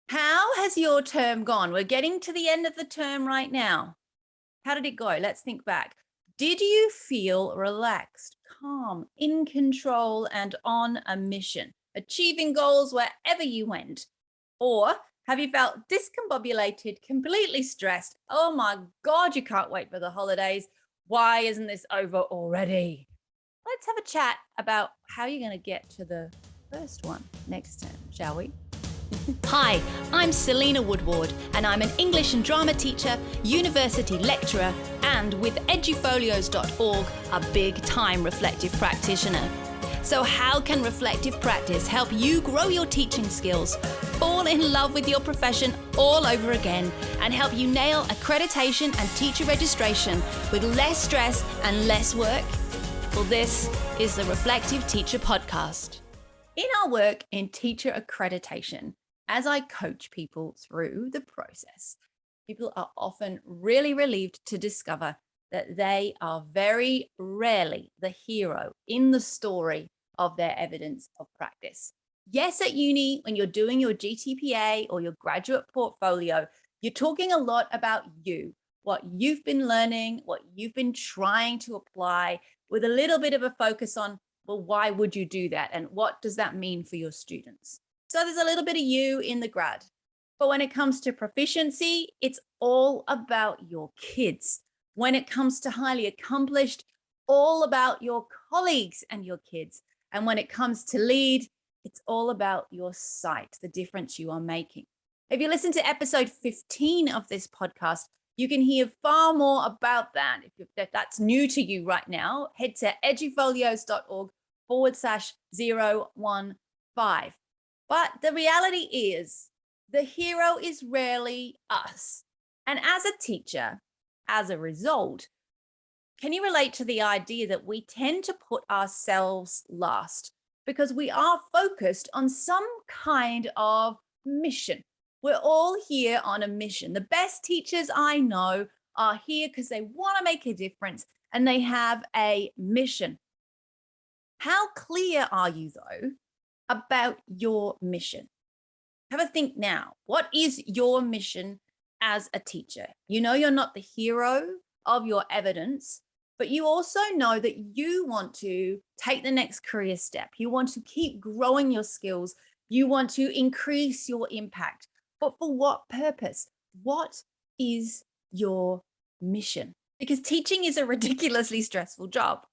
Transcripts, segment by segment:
How has your term gone? We're getting to the end of the term right now. How did it go? Let's think back. Did you feel relaxed, calm, in control, and on a mission, achieving goals wherever you went? Or have you felt discombobulated, completely stressed? Oh my God, you can't wait for the holidays. Why isn't this over already? Let's have a chat about how you're going to get to the first one next term, shall we? Hi, I'm Selena Woodward, and I'm an English and drama teacher, university lecturer, and with edufolios.org, a big-time reflective practitioner. So how can reflective practice help you grow your teaching skills, fall in love with your profession all over again, and help you nail accreditation and teacher registration with less stress and less work? Well, this is the Reflective Teacher Podcast. In our work in teacher accreditation, as I coach people through the process, people are often really relieved to discover that they are very rarely the hero in the story of their evidence of practice. Yes, at uni, when you're doing your GTPA or your graduate portfolio, you're talking a lot about you, what you've been learning, what you've been trying to apply, with a little bit of a focus on, well, why would you do that? And what does that mean for your students? So there's a little bit of you in the grad. But when it comes to proficiency, it's all about your kids. When it comes to highly accomplished, all about your colleagues and your kids. And when it comes to lead, it's all about your site, the difference you are making. If you listen to episode 15 of this podcast, you can hear far more about that. If that's new to you right now, head to edufolios.org/015. But the reality is, the hero is rarely us. And as a teacher, as a result, can you relate to the idea that we tend to put ourselves last because we are focused on some kind of mission? We're all here on a mission. The best teachers I know are here because they want to make a difference and they have a mission. How clear are you, though, about your mission? Have a think now. What is your mission as a teacher? You know you're not the hero of your evidence, but you also know that you want to take the next career step. You want to keep growing your skills. You want to increase your impact. But for what purpose? What is your mission? Because teaching is a ridiculously stressful job.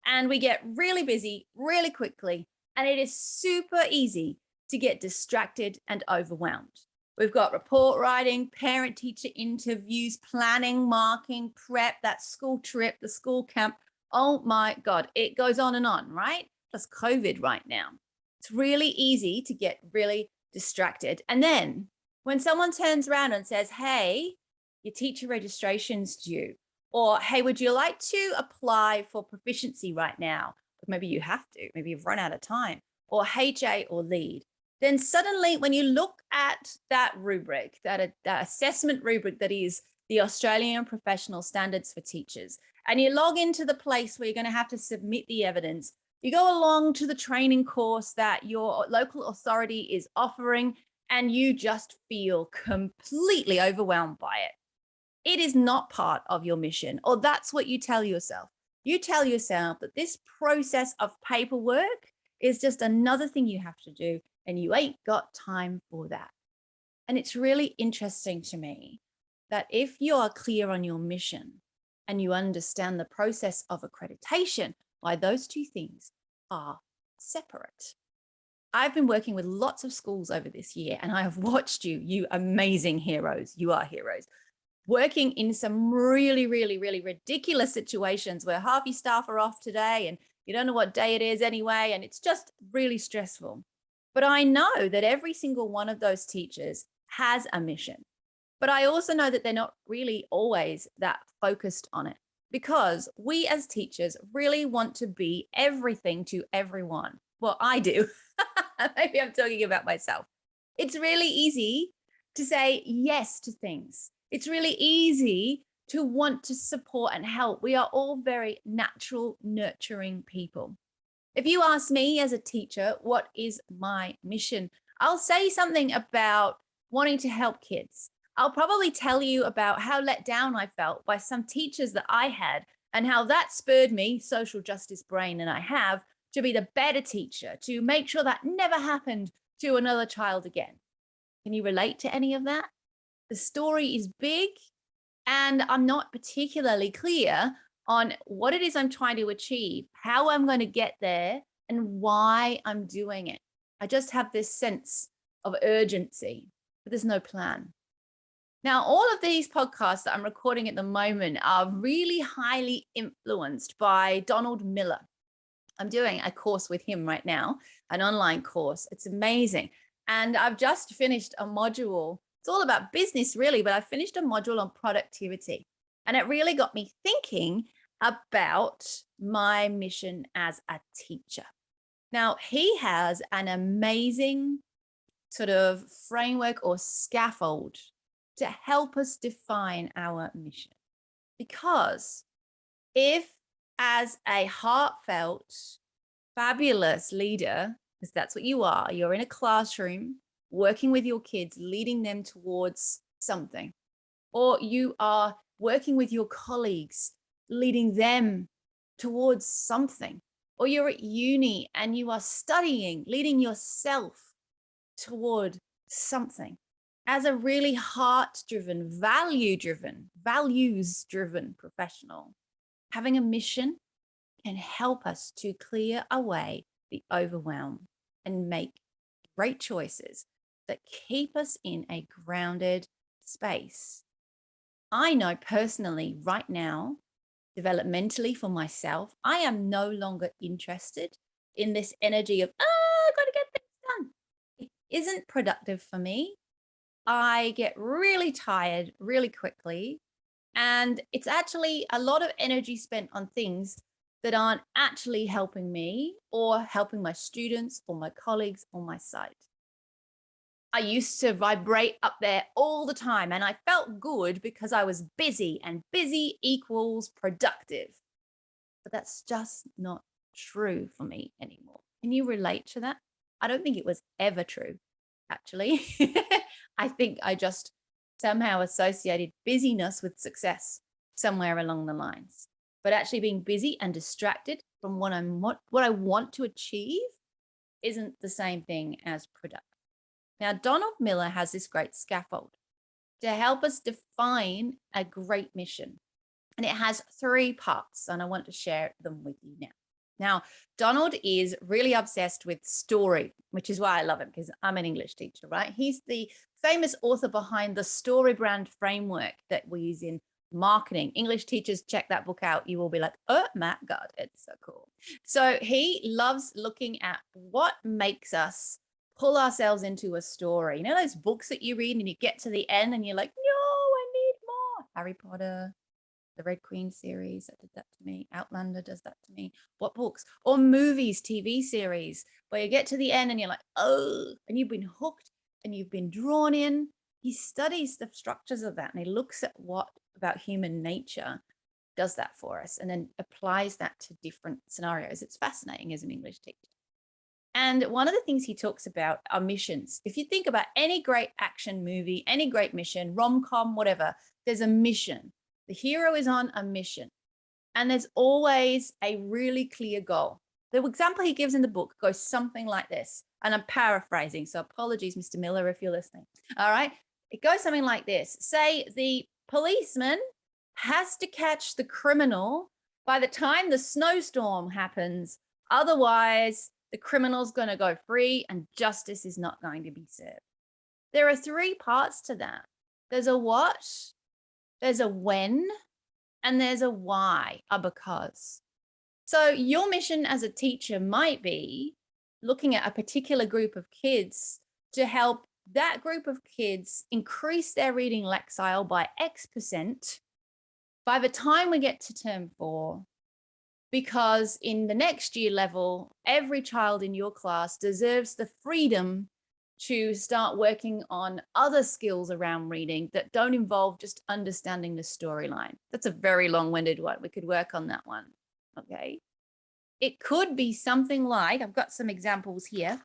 And we get really busy really quickly. And it is super easy to get distracted and overwhelmed. We've got report writing, parent-teacher interviews, planning, marking, prep, that school trip, the school camp. Oh my God, it goes on and on, right? Plus COVID right now. It's really easy to get really distracted. And then when someone turns around and says, hey, your teacher registration's due, or hey, would you like to apply for proficiency right now? Maybe you have to, maybe you've run out of time, or HA or lead. Then suddenly when you look at that rubric, that assessment rubric that is the Australian Professional Standards for Teachers, and you log into the place where you're going to have to submit the evidence, you go along to the training course that your local authority is offering, and you just feel completely overwhelmed by it. It is not part of your mission, or that's what you tell yourself. You tell yourself that this process of paperwork is just another thing you have to do, and you ain't got time for that. And it's really interesting to me that if you are clear on your mission and you understand the process of accreditation, why those two things are separate. I've been working with lots of schools over this year, and I have watched you amazing heroes. You are heroes. Working in some really, really, really ridiculous situations where half your staff are off today and you don't know what day it is anyway, and it's just really stressful. But I know that every single one of those teachers has a mission. But I also know that they're not really always that focused on it, because we as teachers really want to be everything to everyone. Well, I do. Maybe I'm talking about myself. It's really easy to say yes to things. It's really easy to want to support and help. We are all very natural, nurturing people. If you ask me as a teacher, what is my mission? I'll say something about wanting to help kids. I'll probably tell you about how let down I felt by some teachers that I had and how that spurred me, social justice brain, and I have, to be the better teacher, to make sure that never happened to another child again. Can you relate to any of that? The story is big, and I'm not particularly clear on what it is I'm trying to achieve, how I'm going to get there, and why I'm doing it. I just have this sense of urgency, but there's no plan. Now, all of these podcasts that I'm recording at the moment are really highly influenced by Donald Miller. I'm doing a course with him right now, an online course. It's amazing. And I've just finished a module. It's all about business, really, but I finished a module on productivity. And it really got me thinking about my mission as a teacher. Now, he has an amazing sort of framework or scaffold to help us define our mission. Because if, as a heartfelt, fabulous leader, because that's what you are, you're in a classroom working with your kids, leading them towards something, or you are working with your colleagues, leading them towards something, or you're at uni and you are studying, leading yourself toward something. As a really heart-driven, value-driven, values-driven professional, having a mission can help us to clear away the overwhelm and make great choices that keep us in a grounded space. I know personally right now, developmentally for myself, I am no longer interested in this energy of, I've got to get things done. It isn't productive for me. I get really tired really quickly. And it's actually a lot of energy spent on things that aren't actually helping me or helping my students or my colleagues or my site. I used to vibrate up there all the time and I felt good because I was busy, and busy equals productive. But that's just not true for me anymore. Can you relate to that? I don't think it was ever true, actually. I think I just somehow associated busyness with success somewhere along the lines. But actually being busy and distracted from what I want to achieve isn't the same thing as productive. Now, Donald Miller has this great scaffold to help us define a great mission. And it has 3 parts, and I want to share them with you now. Now, Donald is really obsessed with story, which is why I love him, because I'm an English teacher, right? He's the famous author behind the story brand framework that we use in marketing. English teachers, check that book out. You will be like, oh my God, it's so cool. So he loves looking at what makes us pull ourselves into a story. You know those books that you read and you get to the end and you're like, no, I need more. Harry Potter, the Red Queen series, that did that to me. Outlander does that to me. What books? Or movies, TV series, where you get to the end and you're like, oh, and you've been hooked and you've been drawn in. He studies the structures of that and he looks at what about human nature does that for us and then applies that to different scenarios. It's fascinating as an English teacher. And one of the things he talks about are missions. If you think about any great action movie, any great mission, rom-com, whatever, there's a mission. The hero is on a mission. And there's always a really clear goal. The example he gives in the book goes something like this. And I'm paraphrasing, so apologies, Mr. Miller, if you're listening. All right. It goes something like this. Say the policeman has to catch the criminal by the time the snowstorm happens. Otherwise, the criminal's going to go free and justice is not going to be served. There are 3 parts to that. There's a what, there's a when, and there's a why, a because. So your mission as a teacher might be looking at a particular group of kids to help that group of kids increase their reading lexile by X% by the time we get to term 4. Because in the next year level, every child in your class deserves the freedom to start working on other skills around reading that don't involve just understanding the storyline. That's a very long-winded one. We could work on that one, okay? It could be something like, I've got some examples here.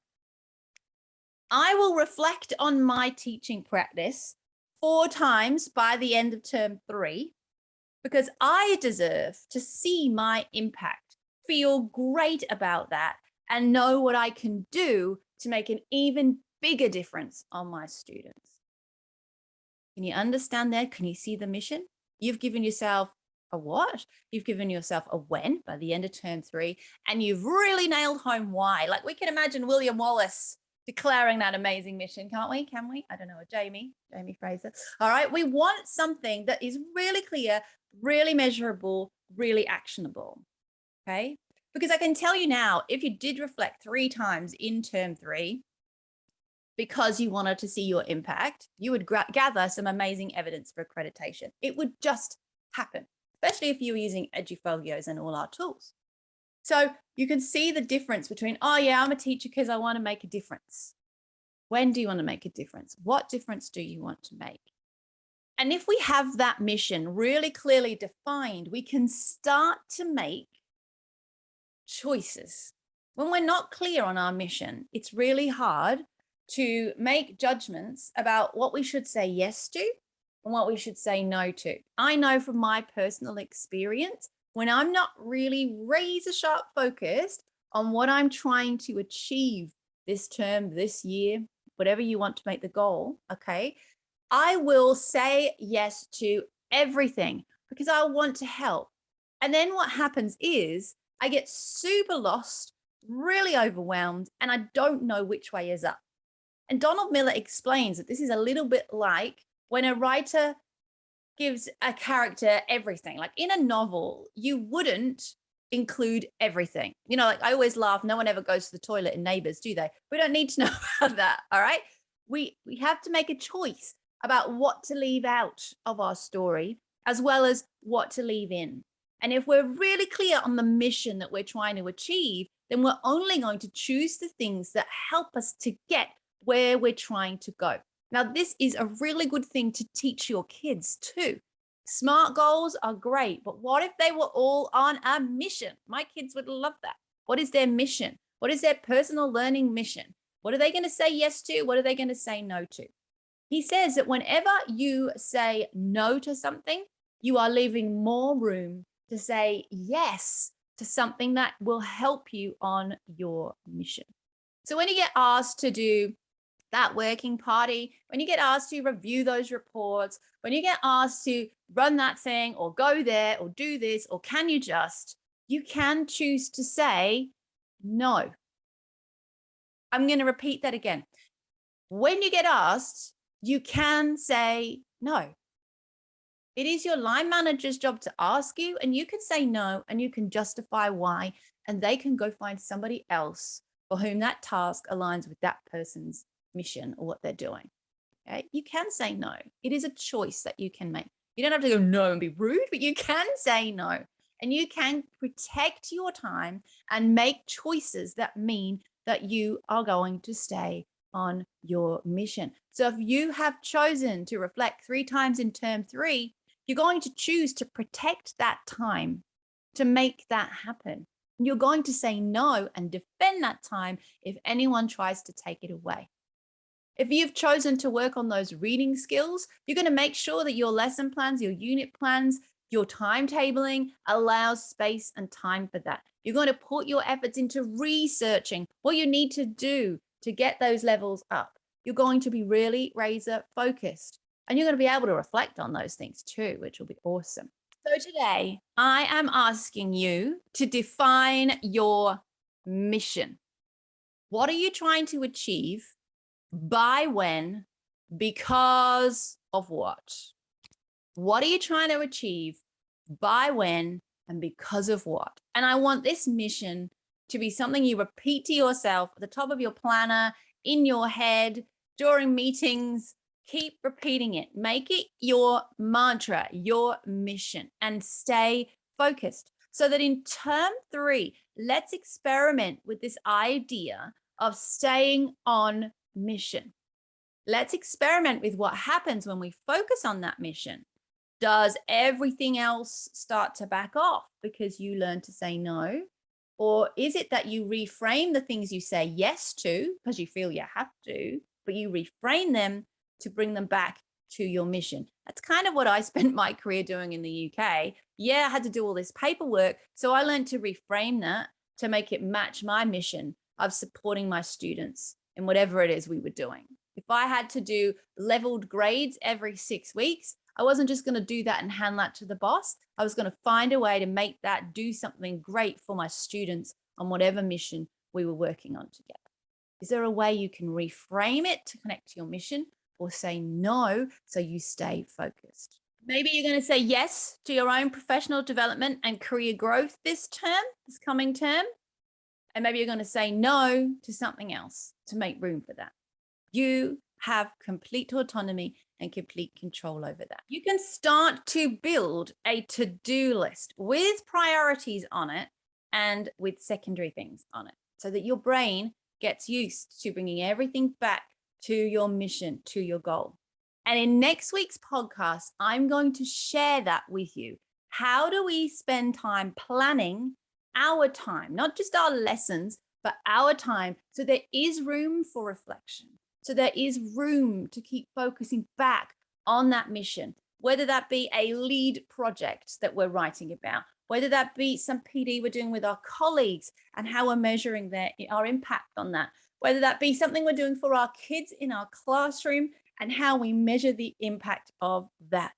I will reflect on my teaching practice 4 times by the end of term 3, because I deserve to see my impact, feel great about that, and know what I can do to make an even bigger difference on my students. Can you understand that? Can you see the mission? You've given yourself a what? You've given yourself a when by the end of term 3, and you've really nailed home why. Like, we can imagine William Wallace declaring that amazing mission, can't we? Can we? I don't know, Jamie Fraser. All right, we want something that is really clear, really measurable, really actionable, okay? Because I can tell you now, if you did reflect 3 times in term 3, because you wanted to see your impact, you would gather some amazing evidence for accreditation. It would just happen, especially if you were using Edufolios and all our tools. So you can see the difference between, oh yeah, I'm a teacher because I want to make a difference. When do you want to make a difference? What difference do you want to make? And if we have that mission really clearly defined, we can start to make choices. When we're not clear on our mission, it's really hard to make judgments about what we should say yes to and what we should say no to. I know from my personal experience, when I'm not really razor sharp focused on what I'm trying to achieve this term, this year, whatever you want to make the goal, okay, I will say yes to everything because I want to help. And then what happens is I get super lost, really overwhelmed, and I don't know which way is up. And Donald Miller explains that this is a little bit like when a writer gives a character everything. Like in a novel, you wouldn't include everything. You know, like I always laugh, no one ever goes to the toilet in Neighbours, do they? We don't need to know about that, all right? We have to make a choice about what to leave out of our story, as well as what to leave in. And if we're really clear on the mission that we're trying to achieve, then we're only going to choose the things that help us to get where we're trying to go. Now, this is a really good thing to teach your kids too. SMART goals are great, but what if they were all on a mission? My kids would love that. What is their mission? What is their personal learning mission? What are they going to say yes to? What are they going to say no to? He says that whenever you say no to something, you are leaving more room to say yes to something that will help you on your mission. So when you get asked to do that working party, when you get asked to review those reports, when you get asked to run that thing or go there or do this, or can you can choose to say no. I'm going to repeat that again. When you get asked, you can say no. It is your line manager's job to ask you, and you can say no, and you can justify why, and they can go find somebody else for whom that task aligns with that person's mission or what they're doing. Okay? You can say no. It is a choice that you can make. You don't have to go no and be rude, but you can say no, and you can protect your time and make choices that mean that you are going to stay on your mission. So if you have chosen to reflect 3 times in term 3, you're going to choose to protect that time to make that happen. You're going to say no and defend that time if anyone tries to take it away. If you've chosen to work on those reading skills, you're going to make sure that your lesson plans, your unit plans, your timetabling allows space and time for that. You're going to put your efforts into researching what you need to do to get those levels up. You're going to be really razor focused, and you're going to be able to reflect on those things too, which will be awesome. So today I am asking you to define your mission. What are you trying to achieve? By when? Because of what? What are you trying to achieve? By when? And because of what? And I want this mission to be something you repeat to yourself at the top of your planner, in your head, during meetings. Keep repeating it. Make it your mantra, your mission, and stay focused. So that in term 3, let's experiment with this idea of staying on mission. Let's experiment with what happens when we focus on that mission. Does everything else start to back off because you learn to say no? Or is it that you reframe the things you say yes to because you feel you have to, but you reframe them to bring them back to your mission? That's kind of what I spent my career doing in the UK. Yeah, I had to do all this paperwork. So I learned to reframe that to make it match my mission of supporting my students in whatever it is we were doing. If I had to do leveled grades every 6 weeks, I wasn't just going to do that and hand that to the boss. I was going to find a way to make that do something great for my students on whatever mission we were working on together. Is there a way you can reframe it to connect to your mission, or say no so you stay focused? Maybe you're going to say yes to your own professional development and career growth this coming term. And maybe you're going to say no to something else to make room for that. You have complete autonomy and complete control over that. You can start to build a to-do list with priorities on it and with secondary things on it, so that your brain gets used to bringing everything back to your mission, to your goal. And in next week's podcast, I'm going to share that with you. How do we spend time planning our time, not just our lessons, but our time, so there is room for reflection, so there is room to keep focusing back on that mission, whether that be a lead project that we're writing about, whether that be some PD we're doing with our colleagues and how we're measuring our impact on that, whether that be something we're doing for our kids in our classroom and how we measure the impact of that.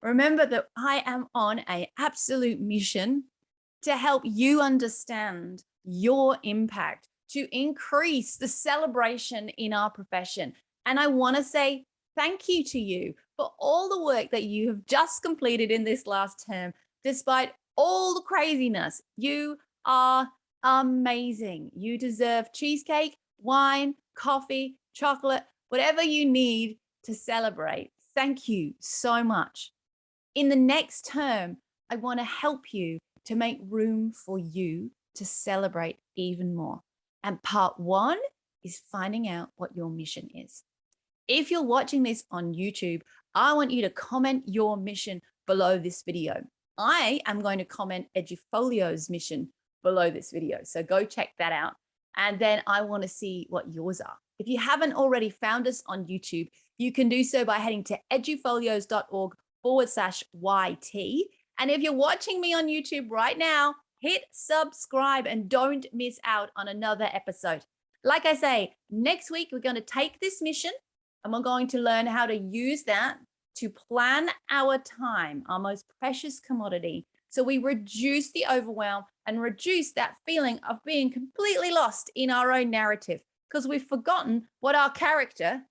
Remember that I am on an absolute mission to help you understand your impact, to increase the celebration in our profession. And I want to say thank you to you for all the work that you have just completed in this last term. Despite all the craziness, you are amazing. You deserve cheesecake, wine, coffee, chocolate, whatever you need to celebrate. Thank you so much. In the next term, I want to help you to make room for you to celebrate even more. And part 1 is finding out what your mission is. If you're watching this on YouTube, I want you to comment your mission below this video. I am going to comment Edufolio's mission below this video. So go check that out. And then I want to see what yours are. If you haven't already found us on YouTube, you can do so by heading to edufolios.org/YT. And if you're watching me on YouTube right now, hit subscribe and don't miss out on another episode. Like I say, next week, we're going to take this mission and we're going to learn how to use that to plan our time, our most precious commodity, so we reduce the overwhelm and reduce that feeling of being completely lost in our own narrative because we've forgotten what our character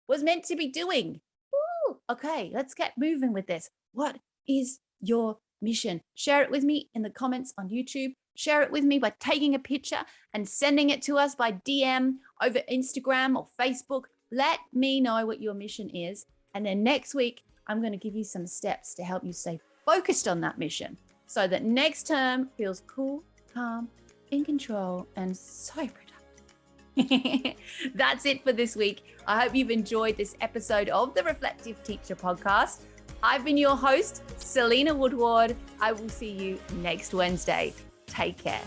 was meant to be doing. Ooh, okay, let's get moving with this. What is your mission? Share it with me in the comments on YouTube. Share it with me by taking a picture and sending it to us by DM over Instagram or Facebook. Let me know what your mission is. And then next week, I'm going to give you some steps to help you stay focused on that mission so that next term feels cool, calm, in control, and so productive. That's it for this week. I hope you've enjoyed this episode of the Reflective Teacher Podcast. I've been your host, Selena Woodward. I will see you next Wednesday. Take care.